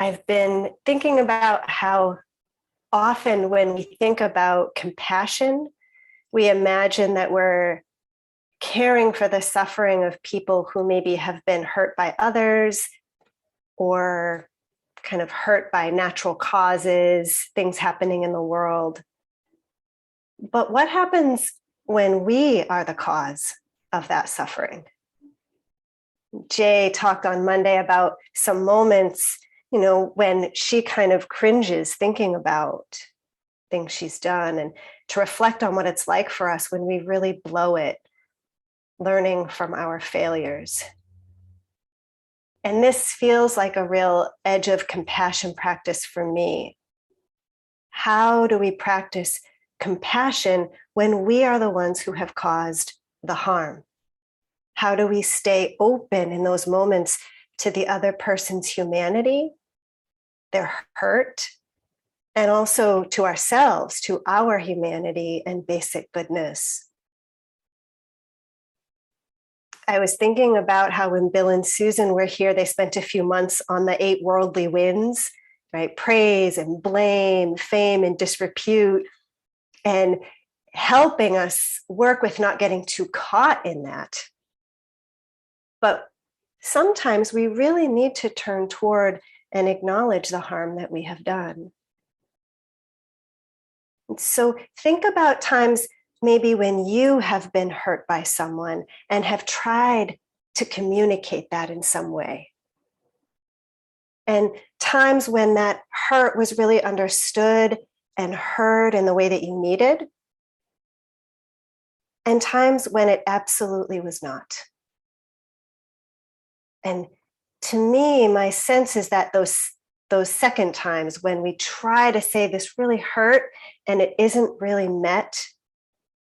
I've been thinking about how often when we think about compassion, we imagine that we're caring for the suffering of people who maybe have been hurt by others or kind of hurt by natural causes, things happening in the world. But what happens when we are the cause of that suffering? Jay talked on Monday about some moments, when she kind of cringes thinking about things she's done, and to reflect on what it's like for us when we really blow it, learning from our failures. And this feels like a real edge of compassion practice for me. How do we practice compassion when we are the ones who have caused the harm? How do we stay open in those moments to the other person's humanity, their hurt, and also to ourselves, to our humanity and basic goodness? I was thinking about how when Bill and Susan were here, they spent a few months on the 8 worldly winds, right? Praise and blame, fame and disrepute, and helping us work with not getting too caught in that. But sometimes we really need to turn toward and acknowledge the harm that we have done. And so think about times maybe when you have been hurt by someone and have tried to communicate that in some way. And times when that hurt was really understood and heard in the way that you needed. And times when it absolutely was not. And to me, my sense is that those second times when we try to say this really hurt and it isn't really met,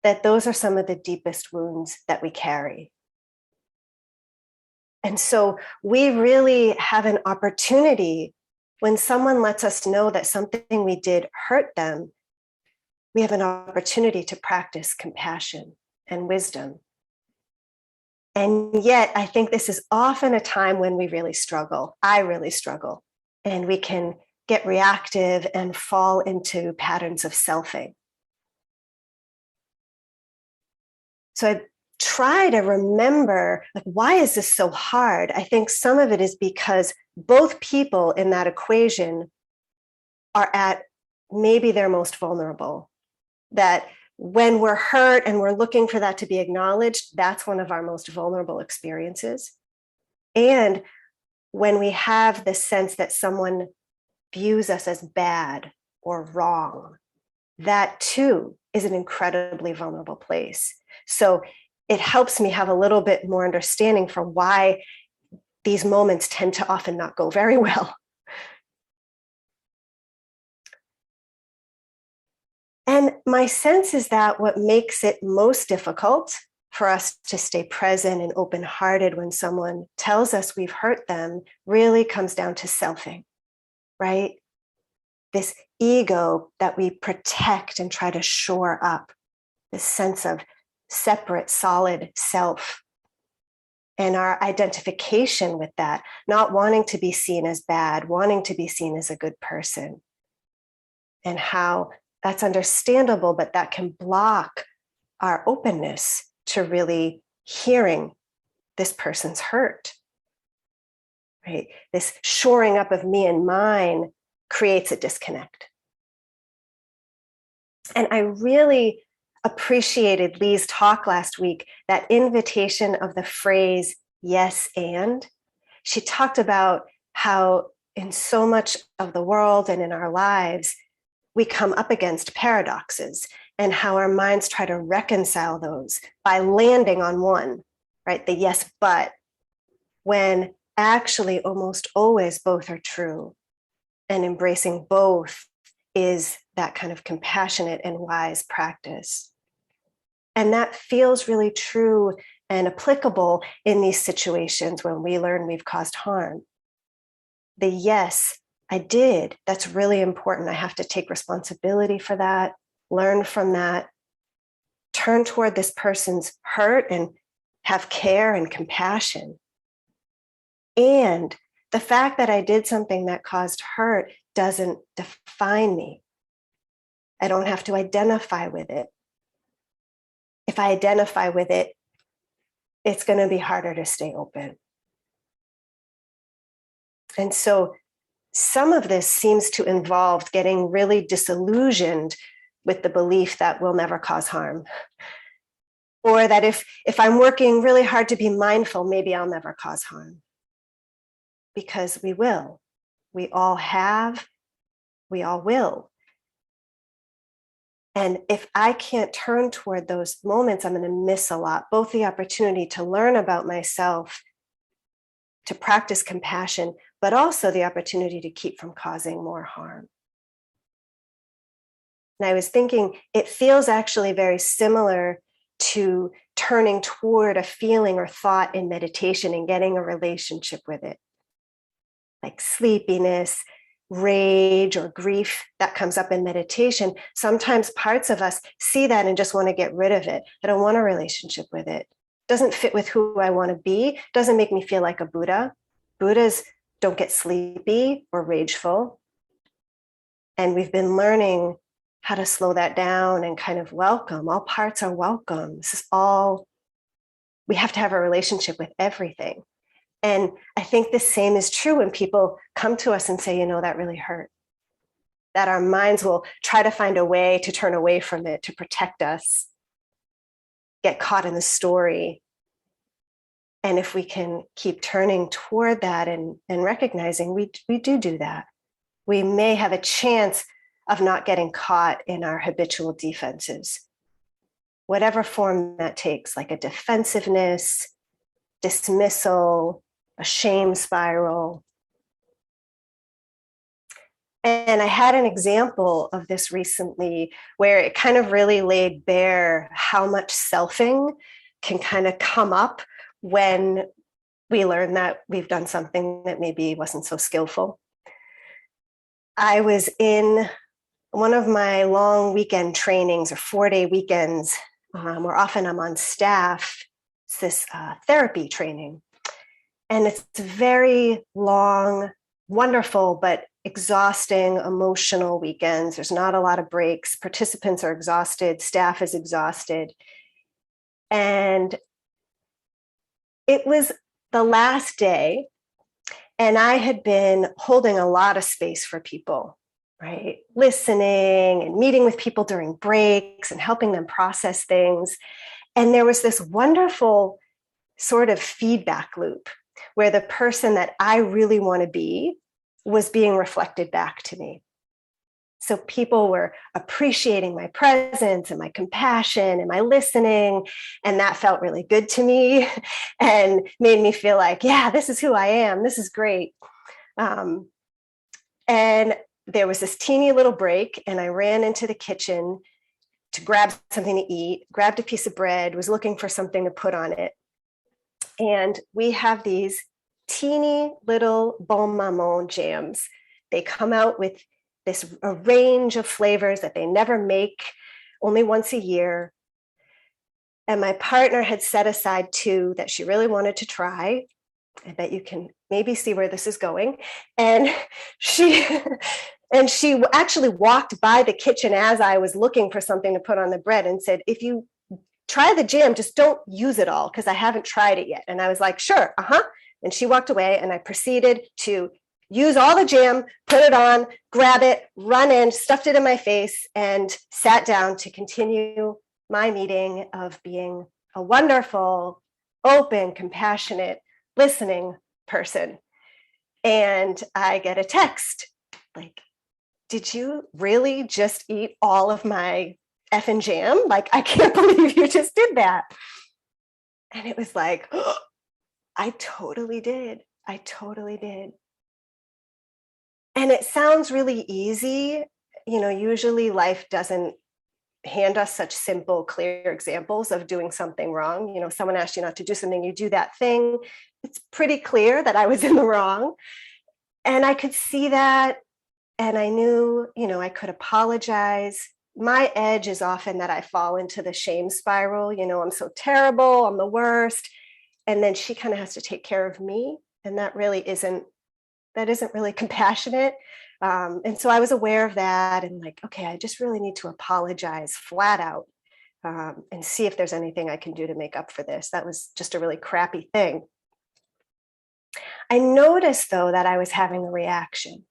that those are some of the deepest wounds that we carry. And so we really have an opportunity when someone lets us know that something we did hurt them, we have an opportunity to practice compassion and wisdom. And yet, I think this is often a time when we really struggle. I really struggle. And we can get reactive and fall into patterns of selfing. So I try to remember, why is this so hard? I think some of it is because both people in that equation are at maybe their most vulnerable. That when we're hurt and we're looking for that to be acknowledged, that's one of our most vulnerable experiences. And when we have this sense that someone views us as bad or wrong, that too is an incredibly vulnerable place. So it helps me have a little bit more understanding for why these moments tend to often not go very well. And my sense is that what makes it most difficult for us to stay present and open-hearted when someone tells us we've hurt them really comes down to selfing, right? This ego that we protect and try to shore up, this sense of separate, solid self, and our identification with that, not wanting to be seen as bad, wanting to be seen as a good person, and how that's understandable, but that can block our openness to really hearing this person's hurt, right? This shoring up of me and mine creates a disconnect. And I really appreciated Lee's talk last week, that invitation of the phrase, yes, and. She talked about how in so much of the world and in our lives, we come up against paradoxes and how our minds try to reconcile those by landing on one, right? The yes, but, when actually almost always both are true. And embracing both is that kind of compassionate and wise practice. And that feels really true and applicable in these situations when we learn we've caused harm. The yes, I did, that's really important. I have to take responsibility for that, learn from that, turn toward this person's hurt and have care and compassion. And The fact that I did something that caused hurt doesn't define me. I don't have to identify with it. If I identify with it, it's going to be harder to stay open. And so some of this seems to involve getting really disillusioned with the belief that we'll never cause harm. Or that if I'm working really hard to be mindful, maybe I'll never cause harm. Because we will. We all have, we all will. And if I can't turn toward those moments, I'm going to miss a lot, both the opportunity to learn about myself, to practice compassion, but also the opportunity to keep from causing more harm. And I was thinking, it feels actually very similar to turning toward a feeling or thought in meditation and getting a relationship with it. Like sleepiness, rage, or grief that comes up in meditation. Sometimes parts of us see that and just want to get rid of it. I don't want a relationship with it. Doesn't fit with who I want to be. Doesn't make me feel like a Buddha. Buddhas don't get sleepy or rageful. And we've been learning how to slow that down and kind of welcome. All parts are welcome. This is all, we have to have a relationship with everything. And I think the same is true when people come to us and say, you know, that really hurt. That our minds will try to find a way to turn away from it, to protect us, get caught in the story. And if we can keep turning toward that and recognizing we do that, we may have a chance of not getting caught in our habitual defenses, whatever form that takes, like a defensiveness, dismissal, a shame spiral. And I had an example of this recently where it kind of really laid bare how much selfing can kind of come up when we learn that we've done something that maybe wasn't so skillful. I was in one of my long weekend trainings or 4-day weekends, where often I'm on staff. It's this therapy training. And it's very long, wonderful, but exhausting, emotional weekends. There's not a lot of breaks. Participants are exhausted. Staff is exhausted. And it was the last day, and I had been holding a lot of space for people, right? Listening and meeting with people during breaks and helping them process things. And there was this wonderful sort of feedback loop where the person that I really want to be was being reflected back to me. So people were appreciating my presence and my compassion and my listening. And that felt really good to me and made me feel like, yeah, this is who I am. This is great. And there was this teeny little break, and I ran into the kitchen to grab something to eat, grabbed a piece of bread, was looking for something to put on it. And we have these teeny little Bon Maman jams. They come out with a range of flavors that they never make, only once a year. And my partner had set aside 2 that she really wanted to try. I bet you can maybe see where this is going. And she actually walked by the kitchen as I was looking for something to put on the bread and said, if you try the jam, just don't use it all because I haven't tried it yet. And I was like, sure, And she walked away, and I proceeded to use all the jam, put it on, grab it, run in, stuffed it in my face, and sat down to continue my meeting of being a wonderful, open, compassionate, listening person. And I get a text like, did you really just eat all of my effing jam? Like, I can't believe you just did that. And it was like, oh, I totally did. I totally did. And it sounds really easy. You know, usually life doesn't hand us such simple, clear examples of doing something wrong. You know, someone asks you not to do something, you do that thing. It's pretty clear that I was in the wrong. And I could see that. And I knew, you know, I could apologize. My edge is often that I fall into the shame spiral. You know, I'm so terrible, I'm the worst. And then she kind of has to take care of me. And that really isn't that isn't really compassionate. And so I was aware of that and like, okay, I just really need to apologize flat out and see if there's anything I can do to make up for this. That was just a really crappy thing. I noticed though that I was having a reaction.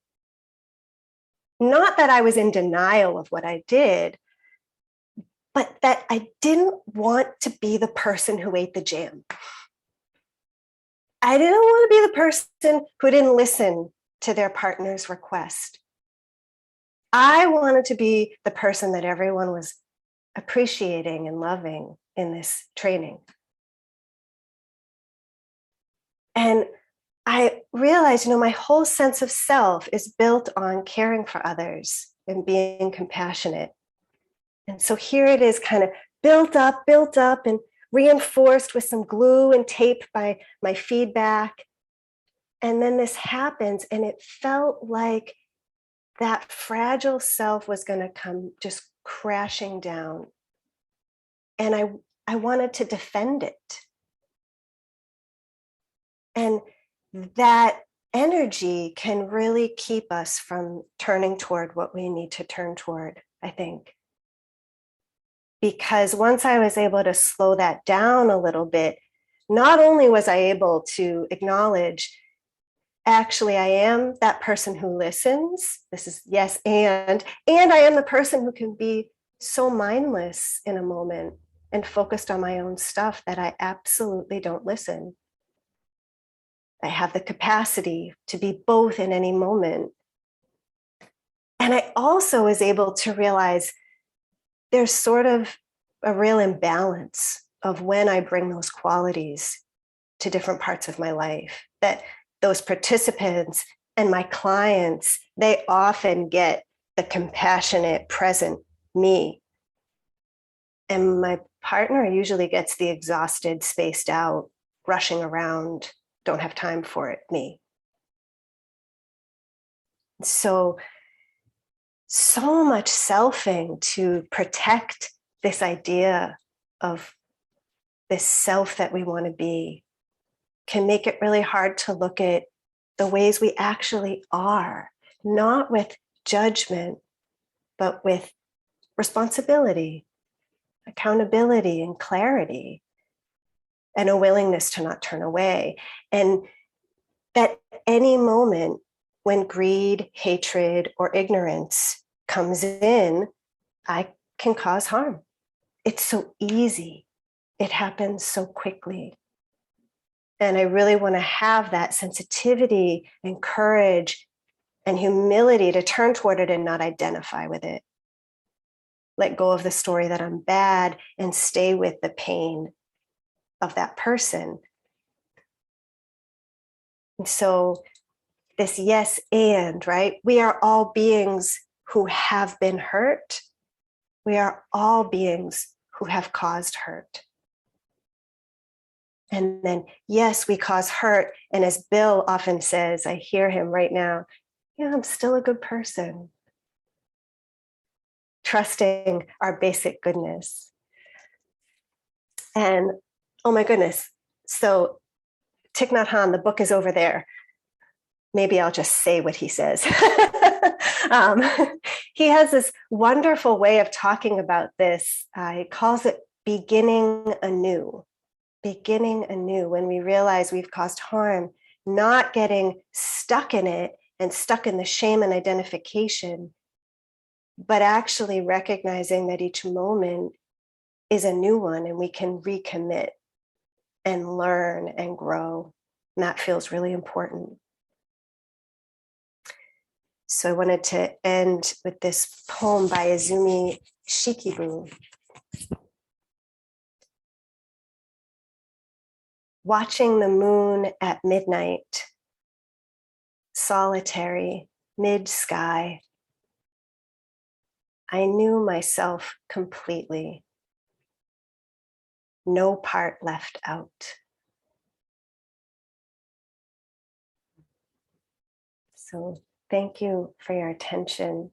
Not that I was in denial of what I did, but that I didn't want to be the person who ate the jam. I didn't want to be the person who didn't listen to their partner's request. I wanted to be the person that everyone was appreciating and loving in this training. And I realized, my whole sense of self is built on caring for others and being compassionate. And so here it is kind of built up and reinforced with some glue and tape by my feedback. And then this happens, and it felt like that fragile self was going to come just crashing down. And I wanted to defend it. And that energy can really keep us from turning toward what we need to turn toward, I think. Because once I was able to slow that down a little bit, not only was I able to acknowledge, actually, I am that person who listens. This is yes, and I am the person who can be so mindless in a moment and focused on my own stuff that I absolutely don't listen. I have the capacity to be both in any moment. And I also was able to realize there's sort of a real imbalance of when I bring those qualities to different parts of my life, that those participants and my clients, they often get the compassionate, present me. And my partner usually gets the exhausted, spaced out, rushing around, don't have time for it, me. So much selfing to protect this idea of this self that we want to be can make it really hard to look at the ways we actually are, not with judgment, but with responsibility, accountability, and clarity, and a willingness to not turn away. And that any moment when greed, hatred, or ignorance comes in, I can cause harm. It's so easy. It happens so quickly. And I really want to have that sensitivity and courage and humility to turn toward it and not identify with it. Let go of the story that I'm bad and stay with the pain of that person. And so this yes and, right? We are all beings who have been hurt. We are all beings who have caused hurt. And then, yes, we cause hurt. And as Bill often says, I hear him right now, yeah, I'm still a good person. Trusting our basic goodness. And oh my goodness. So Thich Nhat Hanh, the book is over there. Maybe I'll just say what he says. He has this wonderful way of talking about this. He calls it beginning anew. Beginning anew, when we realize we've caused harm, not getting stuck in it and stuck in the shame and identification, but actually recognizing that each moment is a new one and we can recommit and learn and grow. And that feels really important. So I wanted to end with this poem by Izumi Shikibu. Watching the moon at midnight, solitary, mid-sky, I knew myself completely, no part left out. So thank you for your attention.